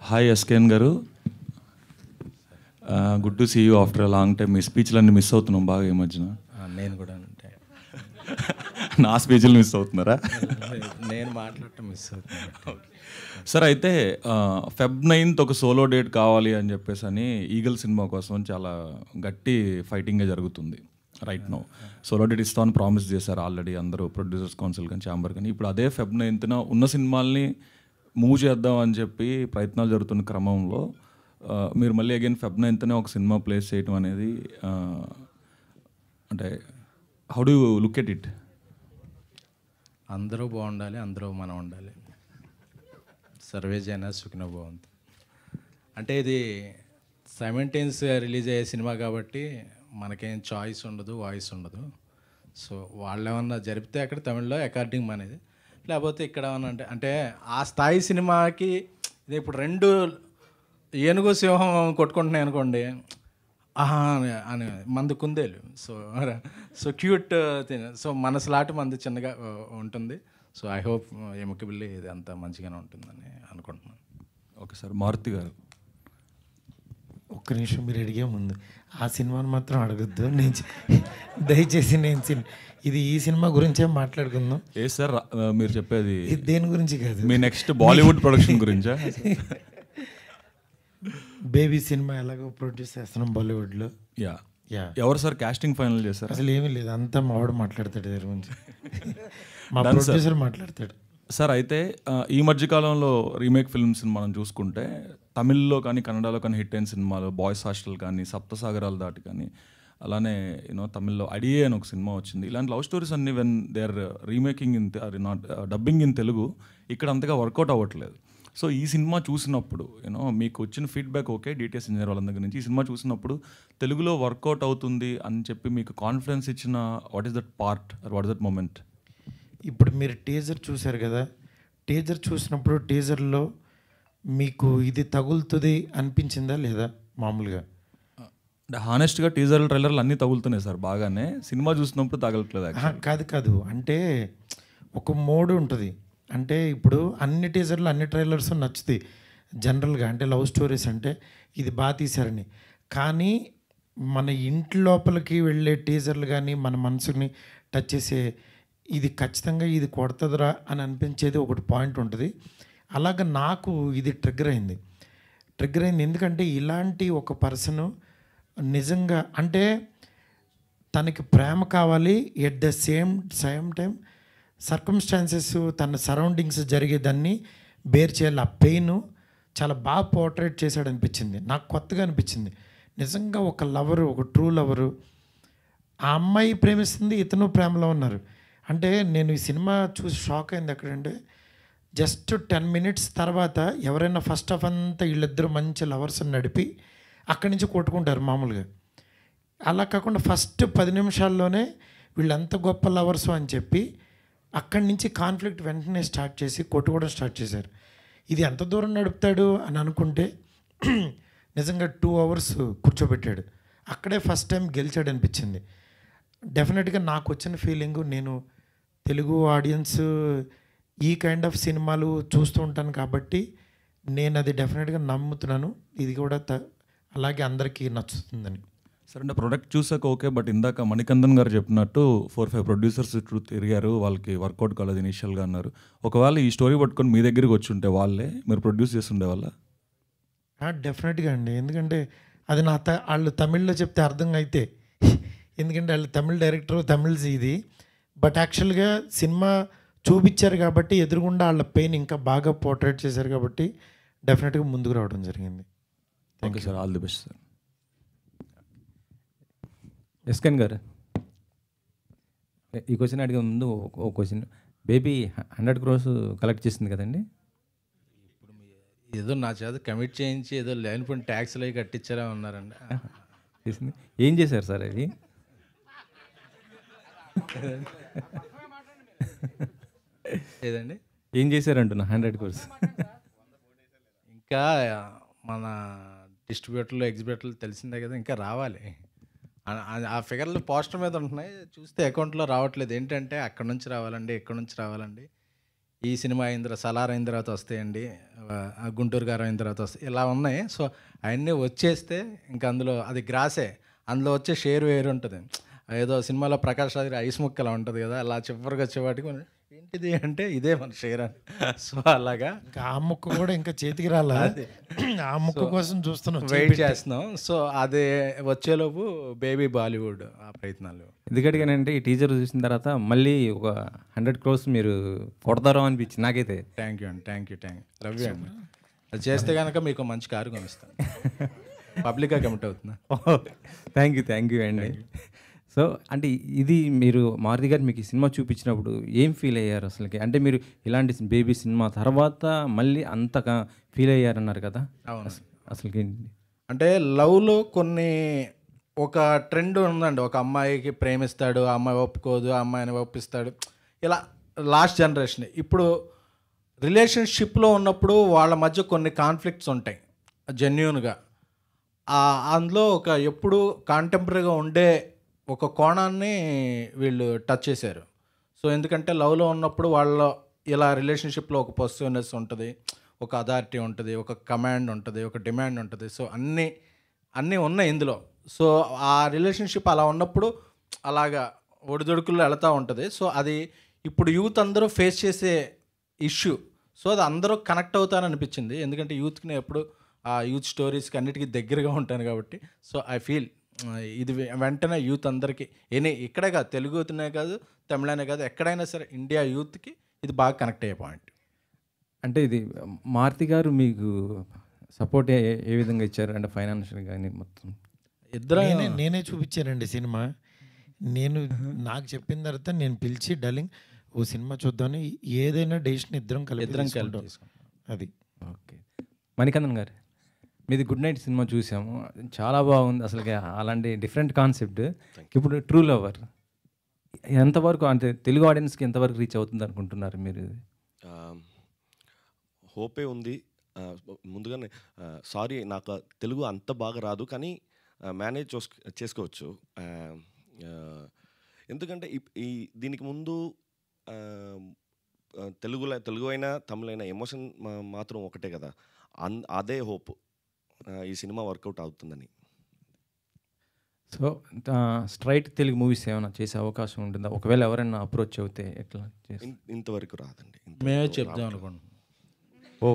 Hi SKN గారు, good to see you after a long time. మీ స్పీచ్లన్నీ మిస్ అవుతున్నాం బాగా ఈ మధ్యన. నేను కూడా అంటే నా స్పీచ్లు మిస్ అవుతున్నారా? నేను మాట్లాడటం మిస్ అవుతున్నాను. సార్ అయితే ఫెబ్ 9th ఒక సోలో డేట్ కావాలి అని చెప్పేసి అని ఈగల్ సినిమా కోసం చాలా గట్టి ఫైటింగే జరుగుతుంది రైట్ నో. సోలో డేట్ ఇస్తామని ప్రామిస్ చేశారు ఆల్రెడీ అందరూ, ప్రొడ్యూసర్స్ కౌన్సిల్ కానీ ఛాంబర్ కానీ. ఇప్పుడు అదే ఫెబ్ 9th ఉన్న సినిమాల్ని మూవ్ చేద్దాం అని చెప్పి ప్రయత్నాలు జరుగుతున్న క్రమంలో మీరు మళ్ళీ అగైన్ ఫెబ్ 9th ఒక సినిమా ప్లేస్ చేయడం అనేది అంటే how do you look at it? అందరూ బాగుండాలి, అందరూ మనం ఉండాలి. సర్వే జన సుఖిన బాగుంది. అంటే ఇది సైమల్టేనియస్గా రిలీజ్ అయ్యే సినిమా కాబట్టి మనకేం చాయిస్ ఉండదు, వాయిస్ ఉండదు. సో వాళ్ళు ఏమన్నా జరిపితే అక్కడ తమిళ్లో అకార్డింగ్ అనేది, లేకపోతే ఇక్కడ ఏమన్నా అంటే ఆ స్థాయి సినిమాకి ఇది ఇప్పుడు రెండు ఏనుగు సింహం కొట్టుకుంటున్నాయి అనుకోండి, ఆహా అని మంది కుందేలు. సో క్యూట్ తిన. సో మనసులాంటి మంది చిన్నగా ఉంటుంది. సో ఐ హోప్ ఎముకబిల్లి ఇది అంతా మంచిగానే ఉంటుందని అనుకుంటున్నాను. Okay sir. మారుతి గారు, ఒక్క నిమిషం మీరు అడిగే ముందు ఆ సినిమాని మాత్రం అడగద్దు. దయచేసి ఇది ఈ సినిమా గురించే మాట్లాడుకుందాం. ఏ సార్ మీరు చెప్పేది? ఇది దేని గురించి కాదు, మీ నెక్స్ట్ బాలీవుడ్ ప్రొడక్షన్ గురించా? బేబీ సినిమా ఎలాగో ప్రొడ్యూస్ చేస్తున్నాం బాలీవుడ్లో. Yeah yeah. ఎవరు సార్ కాస్టింగ్ ఫైనల్ చేశారు? అసలు ఏమీ లేదు, అంతా మావాడు మాట్లాడతాడు దాని గురించి. మా ప్రొడ్యూసర్ మాట్లాడతాడు సార్. అయితే ఈ మధ్యకాలంలో రీమేక్ ఫిల్మ్స్ మనం చూసుకుంటే తమిళ్లో కానీ కన్నడలో కానీ హిట్ అయిన సినిమాలు బాయ్స్ హాస్టల్ కానీ సప్తసాగరాలు దాటి కానీ, అలానే తమిళ్లో అడియే అని ఒక సినిమా వచ్చింది. ఇలాంటి లవ్ స్టోరీస్ అన్ని when they are remaking in not dubbing in Telugu ఇక్కడ అంతగా వర్కౌట్ అవ్వట్లేదు. సో ఈ సినిమా చూసినప్పుడు మీకు వచ్చిన ఫీడ్బ్యాక్ ఓకే డిటిఎస్ ఇంజనీర్ వాళ్ళ దగ్గర నుంచి, ఈ సినిమా చూసినప్పుడు తెలుగులో వర్కౌట్ అవుతుంది అని చెప్పి మీకు కాన్ఫిడెన్స్ ఇచ్చిన what is that part or what is that moment? ఇప్పుడు మీరు టీజర్ చూశారు కదా, టీజర్ చూసినప్పుడు టీజర్లో మీకు ఇది తగులుతుంది అనిపించిందా లేదా? మామూలుగా అంటే హానెస్ట్గా టీజర్ ట్రైలర్లు అన్నీ తగులుతున్నాయి సార్ బాగానే, సినిమా చూసినప్పుడు తగలట్లేదు. కాదు అంటే ఒక మోడ్ ఉంటుంది. అంటే ఇప్పుడు అన్ని టీజర్లు అన్ని ట్రైలర్స్ నచ్చుతాయి జనరల్గా, అంటే లవ్ స్టోరీస్ అంటే ఇది బాగా తీశారని. కానీ మన ఇంటి లోపలికి వెళ్ళే టీజర్లు కానీ మన మనసుని టచ్ చేసే ఇది ఖచ్చితంగా ఇది కొడుతుందిరా అని అనిపించేది ఒకటి పాయింట్ ఉంటుంది. అలాగ నాకు ఇది ట్రిగ్గర్ అయింది. ఎందుకంటే ఇలాంటి ఒక పర్సను నిజంగా అంటే తనకి ప్రేమ కావాలి, at the same time circumstances తన సరౌండింగ్స్ జరిగేదాన్ని బేర్ చేయాలి. ఆ పెయిన్ చాలా బాగా పోర్ట్రేట్ చేశాడు అనిపించింది నాకు, కొత్తగా అనిపించింది. నిజంగా ఒక లవరు, ఒక ట్రూ లవరు, ఆ అమ్మాయి ప్రేమిస్తుంది, ఇతను ప్రేమలో ఉన్నారు. అంటే నేను ఈ సినిమా చూసి షాక్ అయింది ఎక్కడంటే, జస్ట్ 10 minutes తర్వాత ఎవరైనా ఫస్ట్ హాఫ్ అంతా వీళ్ళిద్దరూ మంచి లవర్స్ నడిపి అక్కడి నుంచి కొట్టుకుంటారు మామూలుగా. అలా కాకుండా ఫస్ట్ 10 నిమిషాల్లోనే వీళ్ళంత గొప్ప లవర్సు అని చెప్పి అక్కడి నుంచి కాన్ఫ్లిక్ట్ వెంటనే స్టార్ట్ చేసి కొట్టుకోవడం స్టార్ట్ చేశారు. ఇది ఎంత దూరం నడుపుతాడు అని అనుకుంటే నిజంగా 2 hours కూర్చోబెట్టాడు. అక్కడే ఫస్ట్ టైం గెలిచాడు అనిపించింది. డెఫినెట్గా నాకు వచ్చిన ఫీలింగు, నేను తెలుగు ఆడియన్స్ ఈ కైండ్ ఆఫ్ సినిమాలు చూస్తూ ఉంటాను కాబట్టి నేను అది డెఫినెట్గా నమ్ముతున్నాను ఇది కూడా అలాగే అందరికీ నచ్చుతుందని. సరే, అంటే ప్రొడక్ట్ చూసాక ఓకే, బట్ ఇందాక మణికందన్ గారు చెప్పినట్టు 4-5 ప్రొడ్యూసర్స్ చుట్టూ తిరిగారు, వాళ్ళకి వర్కౌట్ కాలేదు ఇనిషియల్గా అన్నారు. ఒకవేళ ఈ స్టోరీ పట్టుకొని మీ దగ్గరికి వచ్చి ఉంటే వాళ్ళే మీరు ప్రొడ్యూస్ చేస్తుండే వాళ్ళ? డెఫినెట్గా అండి, ఎందుకంటే అది వాళ్ళు తమిళ్లో చెప్తే అర్థం అయితే, ఎందుకంటే వాళ్ళు తమిళ్ డైరెక్టర్, తమిళ్ ఇది. బట్ యాక్చువల్గా సినిమా చూపించారు కాబట్టి ఎదురుగుండా వాళ్ళ పెయిన్ ఇంకా బాగా పోర్ట్రేట్ చేశారు కాబట్టి డెఫినెట్గా ముందుకు రావడం జరిగింది. Thank you sir, all the best sir. SKN గారు, ఈ క్వశ్చన్ అడిగే ముందు ఒక క్వశ్చన్. బేబీ 100 crores కలెక్ట్ చేసింది కదండి. ఏదో నా చేత కమిట్ చేయించి ఏదో లేనిపోయిన ట్యాక్స్లు అవి కట్టించారా ఉన్నారండి. చేసింది ఏం చేశారు సార్ అది? ఏదండి ఏం చేశారంటున్నా 100 crores? ఇంకా మన డిస్ట్రిబ్యూటర్లు, ఎగ్జిబ్యూటర్లు తెలిసిందే కదా, ఇంకా రావాలి. ఆ ఫిగర్లు పోస్టర్ మీద ఉంటున్నాయి, చూస్తే అకౌంట్లో రావట్లేదు. ఏంటంటే అక్కడ నుంచి రావాలండి, ఇక్కడ నుంచి రావాలండి. ఈ సినిమా అయిన తర్వాత సలార్ అయిన తర్వాత వస్తాయండి, గుంటూరు గారు అయిన తర్వాత వస్తాయి, ఇలా ఉన్నాయి. సో అవన్నీ వచ్చేస్తే ఇంకా అందులో అది గ్రాసే, అందులో వచ్చే షేర్ వేరు ఉంటుంది. ఏదో సినిమాలో ప్రకాష్ రాజ్ ఐస్ ముక్క అలా ఉంటుంది కదా, అలా చివరికి వచ్చేవాటికి ఏంటిది అంటే ఇదే మన షేర్ అని. సో అలాగా ఇంకా ఆ ముక్క కూడా ఇంకా చేతికి రాలా, ఆ ముక్క కోసం చూస్తున్నాం, వెయిట్ చేస్తున్నాం. సో అదే వచ్చేలోపు బేబీ బాలీవుడ్ ఆ ప్రయత్నాలు. ఎందుకంటే ఈ టీజర్ చూసిన తర్వాత మళ్ళీ ఒక 100 crores మీరు కొడతారో అనిపించింది నాకైతే. థ్యాంక్ యూ అండి. లవ్ యూ అండి. అది చేస్తే కనుక మీకు మంచి కారు కొనిస్తాను. పబ్లిక్గా కమిట్ అవుతున్నా. థ్యాంక్ యూ అండి. సో అంటే ఇది మీరు మారుతి గారు మీకు ఈ సినిమా చూపించినప్పుడు ఏం ఫీల్ అయ్యారు అసలుకి? అంటే మీరు ఇలాంటి బేబీ సినిమా తర్వాత మళ్ళీ అంతగా ఫీల్ అయ్యారన్నారు కదా, అవును. అసలుకి అంటే లవ్లో కొన్ని ఒక ట్రెండ్ ఉందండి. ఒక అమ్మాయికి ప్రేమిస్తాడు, ఆ అమ్మాయి ఒప్పుకోదు, ఆ అమ్మాయిని ఒప్పిస్తాడు, ఇలా లాస్ట్ జనరేషన్. ఇప్పుడు రిలేషన్షిప్లో ఉన్నప్పుడు వాళ్ళ మధ్య కొన్ని కాన్ఫ్లిక్ట్స్ ఉంటాయి జెన్యూన్గా. అందులో ఒక ఎప్పుడు కాంటెంపరీగా ఉండే ఒక కోణాన్ని వీళ్ళు టచ్ చేశారు. సో ఎందుకంటే లవ్లో ఉన్నప్పుడు వాళ్ళ ఇలా రిలేషన్షిప్లో ఒక పొసిటివ్నెస్ ఉంటుంది, ఒక అథారిటీ ఉంటుంది, ఒక కమాండ్ ఉంటుంది, ఒక డిమాండ్ ఉంటుంది. సో అన్నీ ఉన్నాయి ఇందులో. సో ఆ రిలేషన్షిప్ అలా ఉన్నప్పుడు అలాగా ఒడిదొడుకుల్లో వెళుతూ ఉంటుంది. సో అది ఇప్పుడు యూత్ అందరూ ఫేస్ చేసే ఇష్యూ. సో అది అందరూ కనెక్ట్ అవుతారని అనిపించింది. ఎందుకంటే యూత్కి నేను ఎప్పుడు ఆ యూత్ స్టోరీస్కి అన్నిటికీ దగ్గరగా ఉంటాను కాబట్టి. సో ఐ ఫీల్ ఇది వెంటనే యూత్ అందరికీ ఇక్కడే కాదు, తెలుగునే కాదు, తమిళనే కాదు, ఎక్కడైనా సరే ఇండియా యూత్కి ఇది బాగా కనెక్ట్ అయ్యే పాయింట్. అంటే ఇది మారుతి గారు మీకు సపోర్ట్ ఏ విధంగా ఇచ్చారు? అంటే ఫైనాన్షియల్ కానీ మొత్తం ఇద్దరు నేనే చూపించానండి సినిమా. నాకు చెప్పిన తర్వాత నేను పిలిచి డల్లింగ్ ఓ సినిమా చూద్దామని ఏదైనా డెసిషన్ ఇద్దరం కలిపి అది. ఓకే. మణికందన్ గారు, మీది గుడ్ నైట్ సినిమా చూసాము, చాలా బాగుంది అసలుకి. అలాంటి డిఫరెంట్ కాన్సెప్ట్. ఇప్పుడు ట్రూ లవర్ ఎంతవరకు అంటే తెలుగు ఆడియన్స్కి ఎంతవరకు రీచ్ అవుతుంది అనుకుంటున్నారు మీరు? హోపే ఉంది. ముందుగానే సారీ, నాకు తెలుగు అంత బాగా రాదు, కానీ మేనేజ్ చేసుకోవచ్చు. ఎందుకంటే ఈ దీనికి ముందు తెలుగు అయినా తమిళ అయినా ఎమోషన్ మాత్రం ఒకటే కదా. అదే హోప్ ఈ సినిమా వర్కౌట్ అవుతుందని. సో స్ట్రైట్ తెలుగు మూవీస్ ఏమైనా చేసే అవకాశం ఉంటుందా? ఒకవేళ ఎవరైనా అప్రోచ్ అవుతే ఎట్లా? ఇంతవరకు రాదండి. మేమే చెప్దాం అనుకుంటున్నాం. ఓ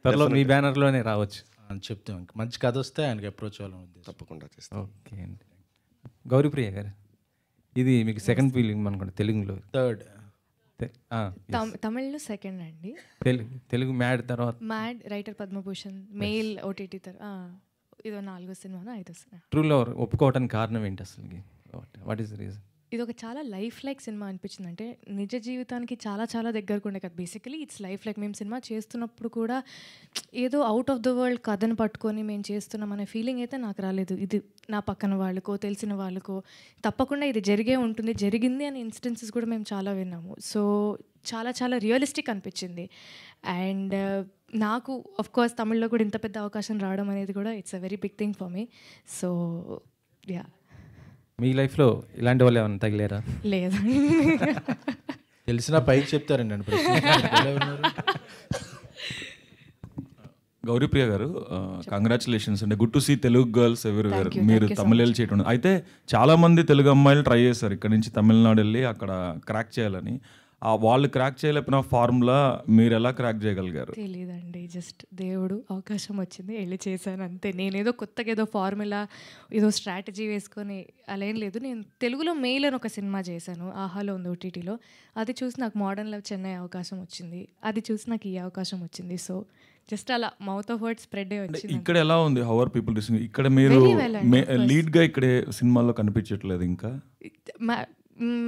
త్వరలో మీ బ్యానర్లోనే రావచ్చు అని చెప్తాం. మంచి కథ వస్తే ఆయనకి అప్రోచ్ అవ్వాలని తప్పకుండా చేస్తాం. ఓకే అండి. గౌరీప్రియ గారు, ఇది మీకు సెకండ్ ఫీలింగ్ అనుకోండి తెలుగులో? థర్డ్. తమిళ్లో సెకండ్ అండి. తెలుగు మ్యాడ్ తర్వాత mad, writer Padma Bhushan, mail OTT ఇదో 4వ సినిమా 5వ సినిమా. ట్రూ లవర్ ఒప్పుకోవడానికి కారణం ఏంటి అసలు? What is the reason? ఇది ఒక చాలా లైఫ్ లైక్ సినిమా అనిపించింది. అంటే నిజ జీవితానికి చాలా చాలా దగ్గరకు ఉండే కదా. Basically it's life like. మేము సినిమా చేస్తున్నప్పుడు కూడా ఏదో అవుట్ ఆఫ్ ద వరల్డ్ కథను పట్టుకొని మేము చేస్తున్నాం అనే ఫీలింగ్ అయితే నాకు రాలేదు. ఇది నా పక్కన వాళ్ళకో తెలిసిన వాళ్ళకో తప్పకుండా ఇది జరిగే ఉంటుంది, జరిగింది అనే ఇన్స్టెన్సెస్ కూడా మేము చాలా విన్నాము. సో చాలా చాలా రియలిస్టిక్ అనిపించింది. అండ్ నాకు ఆఫ్ కోర్స్ తమిళ్లో కూడా ఇంత పెద్ద అవకాశం రావడం అనేది కూడా it's a very big thing for me. So yeah. మీ లైఫ్లో ఇలాంటి వాళ్ళు ఏమైనా తగిలేరా? లేదా తెలిసిన పైకి చెప్తారండి. గౌరీప్రియ గారు, కంగ్రాచులేషన్స్ అండి. Good to see Telugu girls everywhere. మీరు తమిళ చేయటం అయితే చాలా మంది తెలుగు అమ్మాయిలు ట్రై చేస్తారు ఇక్కడ నుంచి తమిళనాడు వెళ్ళి అక్కడ క్రాక్ చేయాలని. వాళ్ళు క్రాక్ చేయలేకపోయిన ఫార్ములా మీరు ఎలా క్రాక్ చేయగలిగారు? తెలియదండి. జస్ట్ దేవుడు అవకాశం వచ్చింది, వెళ్ళి చేశాను అంతే. నేనేదో కొత్తగా ఏదో ఫార్ములా ఏదో స్ట్రాటజీ వేసుకొని అలా ఏం లేదు. నేను తెలుగులో మెయిల్ అని ఒక సినిమా చేశాను, ఆహాలో ఉంది ఓటీటీలో. అది చూసి నాకు మోడర్న్ లవ్ చెన్నై అవకాశం వచ్చింది, అది చూసి నాకు ఈ అవకాశం వచ్చింది. సో జస్ట్ అలా మౌత్ ఆఫ్ వర్డ్ స్ప్రెడ్ అయ్యి వచ్చింది. ఇక్కడ ఎలా ఉంది? How are people receiving? ఇక్కడ మీరు లీడ్గా ఇక్కడే సినిమాల్లో కనిపించట్లేదు. ఇంకా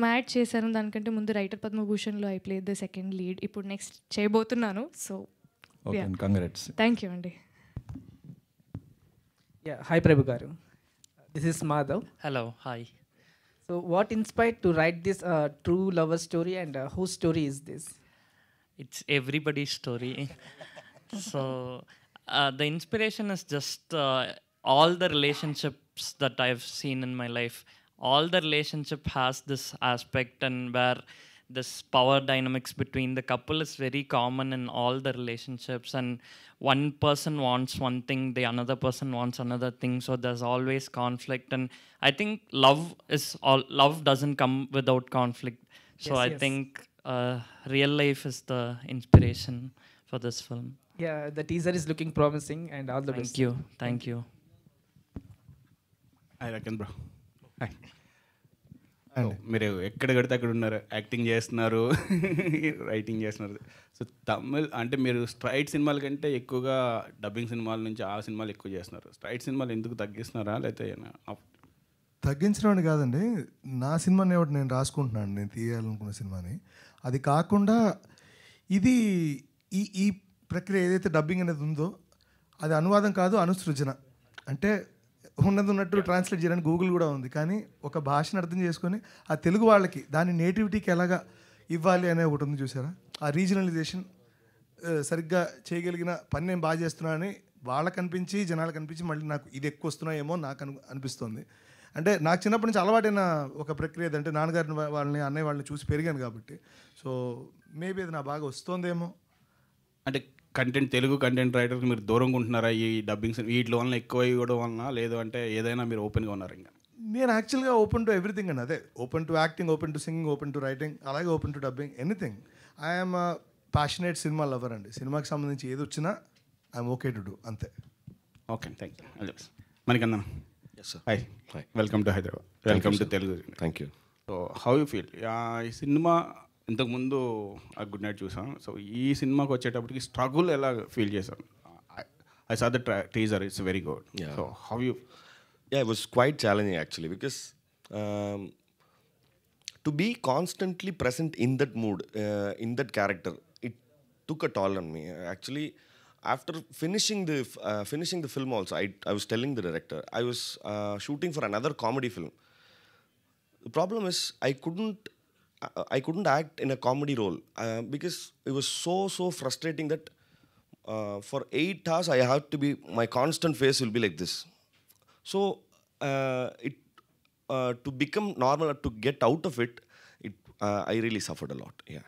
మ్యాడ్ చేశాను, దానికంటే ముందు రైటర్ పద్మభూషణ్లో I play the second lead. ఇప్పుడు నెక్స్ట్ చేయబోతున్నాను. So congrats. థ్యాంక్ యూ అండి. Hi Prabhu Garu. This is Madhav. Hello, hi. So what inspired to write this true lover story, and whose story is this? It's everybody's story. So the inspiration is just all the relationships that I've seen in my life. All the relationship has this aspect and where this power dynamics between the couple is very common in all the relationships, and one person wants one thing, the another person wants another thing, so there's always conflict. And I think love doesn't come without conflict. So Yes, I yes. think real life is the inspiration for this film. Yeah, the teaser is looking promising, and all the best. Thank you. Hi Rakendra bro. Hi. మీరు ఎక్కడ కడితే అక్కడ ఉన్నారు, acting చేస్తున్నారు, writing చేస్తున్నారు. So Tamil అంటే మీరు straight సినిమాల కంటే ఎక్కువగా డబ్బింగ్ సినిమాల నుంచి ఆ సినిమాలు ఎక్కువ చేస్తున్నారు. స్ట్రైట్ సినిమాలు ఎందుకు తగ్గిస్తున్నారా, లేకపోతే తగ్గించడం అని కాదండి, నా సినిమాని ఒకటి నేను రాసుకుంటున్నాను, నేను తీయాలనుకున్న సినిమాని. అది కాకుండా ఇది ఈ ఈ ప్రక్రియ ఏదైతే డబ్బింగ్ అనేది ఉందో అది అనువాదం కాదు, అనుసృజన. అంటే ఉన్నది ఉన్నట్టు ట్రాన్స్లేట్ చేయడానికి గూగుల్ కూడా ఉంది, కానీ ఒక భాషను అర్థం చేసుకొని ఆ తెలుగు వాళ్ళకి దాని నేటివిటీకి ఎలాగా ఇవ్వాలి అనే ఒకటి ఉంది చూసారా. ఆ రీజనలైజేషన్ సరిగ్గా చేయగలిగిన పని నేను బాగా చేస్తున్నానని వాళ్ళకి అనిపించి, జనాలకు అనిపించి, మళ్ళీ నాకు ఇది ఎక్కువ వస్తున్నాయేమో నాకు అనిపిస్తుంది. అంటే నాకు చిన్నప్పటి నుంచి అలవాటైన ఒక ప్రక్రియ అంటే నాన్నగారిని వాళ్ళని అన్నయ్య వాళ్ళని చూసి పెరిగాను కాబట్టి. సో మేబీ అది నా బాగా వస్తుందేమో. అంటే కంటెంట్, తెలుగు కంటెంట్ రైటర్కి మీరు దూరంగా ఉంటున్నారా ఈ డబ్బింగ్ వీటి వలన ఎక్కువ ఇవ్వడం వలన, లేదు అంటే ఏదైనా మీరు ఓపెన్గా ఉన్నారు? ఇంకా నేను యాక్చువల్గా ఓపెన్ టు ఎవ్రీథింగ్ అండి. అదే open to acting, open to singing, open to writing, అలాగే open to dubbing, anything. I'm passionate cinema lover అండి. సినిమాకి సంబంధించి ఏది వచ్చినా ఐఎమ్ ఓకే టు డూ, అంతే. Okay, thank you. మనకన్నా hi, welcome to Hyderabad, welcome to Telugu. Thank you. So how you feel? ఈ cinema ఇంతకుముందు ఆ గుడ్ నైట్ చూసాం. సో ఈ సినిమాకి వచ్చేటప్పటికి స్ట్రగుల్ ఎలా ఫీల్ చేశాను? I saw the teaser, it's very good. So how you? Yeah, it was quite challenging actually, because to be constantly present in that mood, in that character, it took a toll on me. Actually, after finishing the film also, I was telling the director, I was shooting for another comedy film. The problem is I couldn't act in a comedy role because it was so frustrating that for 8 hours I have to be, my constant face will be like this. So to become normal, to get out of it, I really suffered a lot. Yeah.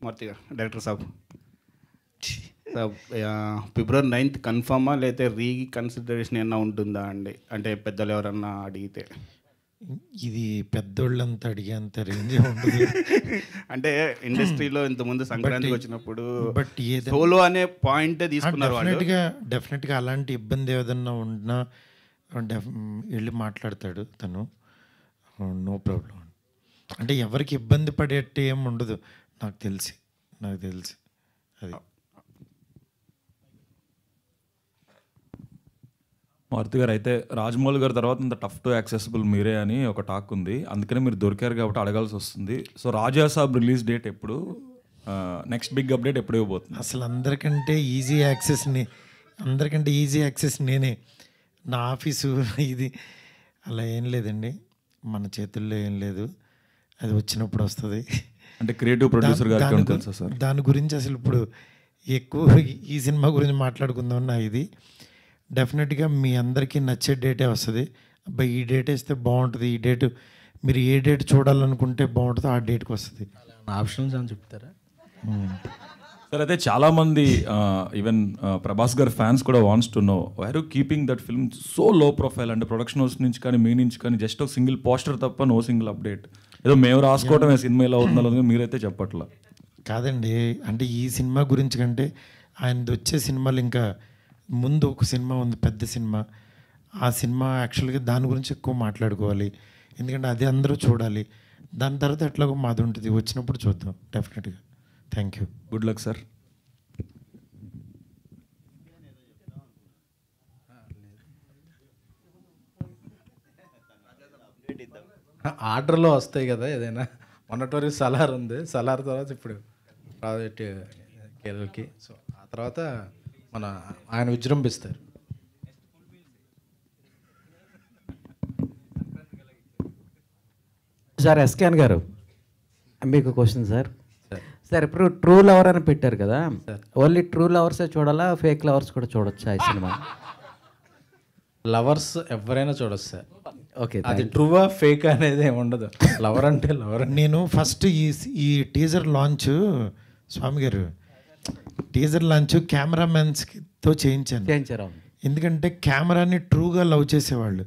Martiga, Director Saab. February 9th కన్ఫర్మా లేకపోతే reconsideration ఏమన్నా ఉంటుందా అండి? అంటే పెద్దలు ఎవరన్నా అడిగితే. ఇది పెద్దోళ్ళంతా అడిగేంత range ఉంటుంది. అంటే ఇండస్ట్రీలో ఇంతకుముందు సంక్రాంతికి వచ్చినప్పుడు బట్ సోలో అనే పాయింటే తీసుకున్నారు వాళ్ళు. డెఫినెట్గా అలాంటి ఇబ్బంది ఏదన్నా ఉన్నా వెళ్ళి మాట్లాడతాడు తను, నో ప్రాబ్లం. అంటే ఎవరికి ఇబ్బంది పడేట్టు ఏం ఉండదు నాకు తెలిసి అది. మారుతి గారు, అయితే రాజమౌళి గారి తర్వాత ఇంత టఫ్ టు యాక్సెసిబుల్ మీరే అని ఒక టాక్ ఉంది, అందుకనే మీరు దొరికారు కాబట్టి అడగాల్సి వస్తుంది. సో రాజా సాబ్ రిలీజ్ డేట్ ఎప్పుడు, నెక్స్ట్ బిగ్ అప్డేట్ ఎప్పుడు ఇవ్వబోతుంది? అసలు అందరికంటే ఈజీ యాక్సెస్ నేనే. నా ఆఫీసు ఇది అలా ఏం లేదండి, మన చేతుల్లో ఏం లేదు, అది వచ్చినప్పుడు వస్తుంది. అంటే క్రియేటివ్ ప్రొడ్యూసర్ గారికి తెలుసా సార్? దాని గురించి అసలు ఇప్పుడు ఎక్కువ ఈ సినిమా గురించి మాట్లాడుకుందాం. నా ఇది డెఫినెట్గా మీ అందరికీ నచ్చే డేటే వస్తుంది. అబ్బాయి ఈ డేట్ వేస్తే బాగుంటుంది, ఈ డేట్ మీరు ఏ డేట్ చూడాలనుకుంటే బాగుంటుందో ఆ డేట్కి వస్తుంది. ఆప్షన్స్ అని చెప్తారా సార్? అయితే చాలామంది ఈవెన్ ప్రభాస్ గారి ఫ్యాన్స్ కూడా wants to know why are you keeping that film so low profile? అంటే ప్రొడక్షన్ హౌస్ నుంచి కానీ మీ నుంచి కానీ జస్ట్ ఒక సింగిల్ పోస్టర్ తప్ప నో సింగిల్ అప్డేట్. ఏదో మేము రాసుకోవటమే సినిమా ఎలా అవుతుందో మీరైతే చెప్పట్లా. కాదండి, అంటే ఈ సినిమా గురించి కంటే ఆయనది వచ్చే సినిమాలు ఇంకా ముందు ఒక సినిమా ఉంది, పెద్ద సినిమా. ఆ సినిమా యాక్చువల్గా దాని గురించి ఎక్కువ మాట్లాడుకోవాలి, ఎందుకంటే అది అందరూ చూడాలి. దాని తర్వాత ఎట్లాగో మాది ఉంటుంది, వచ్చినప్పుడు చూద్దాం డెఫినెట్గా. Thank you, good luck sir. ఆర్డర్లో వస్తాయి కదా ఏదైనా. మొన్నటి వరకు సలార్ ఉంది, సలార్ తర్వాత ఇప్పుడు ప్రాజెక్ట్ కేరళకి. సో ఆ తర్వాత ఆయన విజృంభిస్తారు. సార్ ఎస్కేన్ గారు, మీకు క్వశ్చన్ సార్. సార్ ఇప్పుడు ట్రూ లవర్ అని పెట్టారు కదా, ఓన్లీ ట్రూ లవర్సే చూడాలా, ఫేక్ లవర్స్ కూడా చూడొచ్చా ఈ సినిమా? లవర్స్ ఎవరైనా చూడొచ్చు సార్. ఓకే అది ట్రూవా ఫేక్ అనేది ఏమి ఉండదు. లవర్ అంటే లవర్. నేను ఫస్ట్ ఈ టీజర్ లాంచ్ స్వామి గారు టీజర్ లాంచ్ కెమెరామెన్స్తో చేయించాను. ఎందుకంటే కెమెరాని ట్రూగా లవ్ చేసేవాళ్ళు,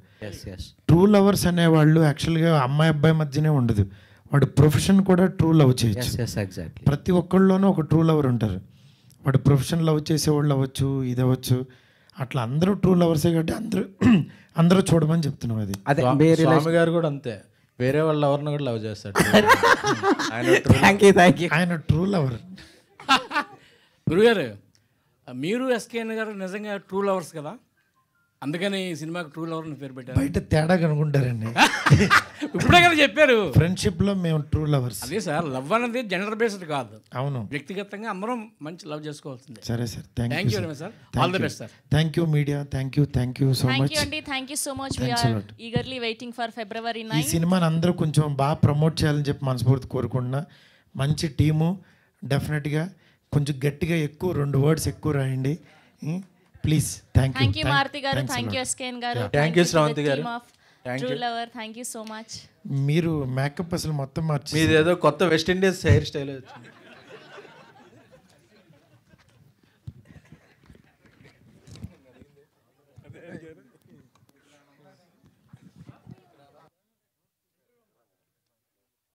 ట్రూ లవర్స్ అనేవాళ్ళు యాక్చువల్గా అమ్మాయి అబ్బాయి మధ్యనే ఉండదు, వాడు ప్రొఫెషన్ కూడా ట్రూ లవ్ చేయొచ్చు. ప్రతి ఒక్కళ్ళలోనూ ఒక ట్రూ లవర్ ఉంటారు. వాడు ప్రొఫెషన్ లవ్ చేసేవాళ్ళు అవ్వచ్చు, ఇది అవ్వచ్చు, అట్లా అందరూ ట్రూ లవర్సే కాబట్టి అందరూ చూడమని చెప్తున్నాం. అది స్వామి గారు కూడా అంతే, వేరే వాళ్ళ లవర్ని కూడా లవ్ చేస్తాడు. ఆయన ట్రూ లవర్. గురుగారు, మీరు ఎస్కేఎన్ గారు నిజంగా ట్రూ లవర్స్ కదా, అందుకని ఈ సినిమాకి ట్రూ లవర్ అని పేరు పెట్టారు. బయట తేడా కనుకుంటారండి. ఇప్పుడే కదా చెప్పారు, ఫ్రెండ్షిప్లో మేము ట్రూ లవర్స్. అదే సార్, లవ్ అనేది జెండర్ బేస్డ్ కాదు. అవును, వ్యక్తిగతంగా అందరం మంచి లవ్ చేసుకోవాల్సిందే. సరే sir, thank you very much sir. All the best sir. Thank you media, thank you so much. Thank you so much. We are eagerly waiting for February 9. ఈ సినిమాని అందరూ కొంచెం బాగా ప్రమోట్ చేయాలని చెప్పి మనస్ఫూర్తి కోరుకుంటున్నా. మంచి టీము, డెఫినెట్గా కొంచెం గట్టిగా ఎక్కువ 2 words ఎక్కువ రాయండి ప్లీజ్. థ్యాంక్ యూ మారుతి గారు, థ్యాంక్ యూ ఎస్కేఎన్ గారు, థ్యాంక్ యూ శ్రావంతి గారు, true lover, thank you so much. మీరు మేకప్ అసలు మొత్తం మార్చి, మీది ఏదో కొత్త వెస్ట్ ఇండీస్ హెయిర్ స్టైల్ వచ్చింది.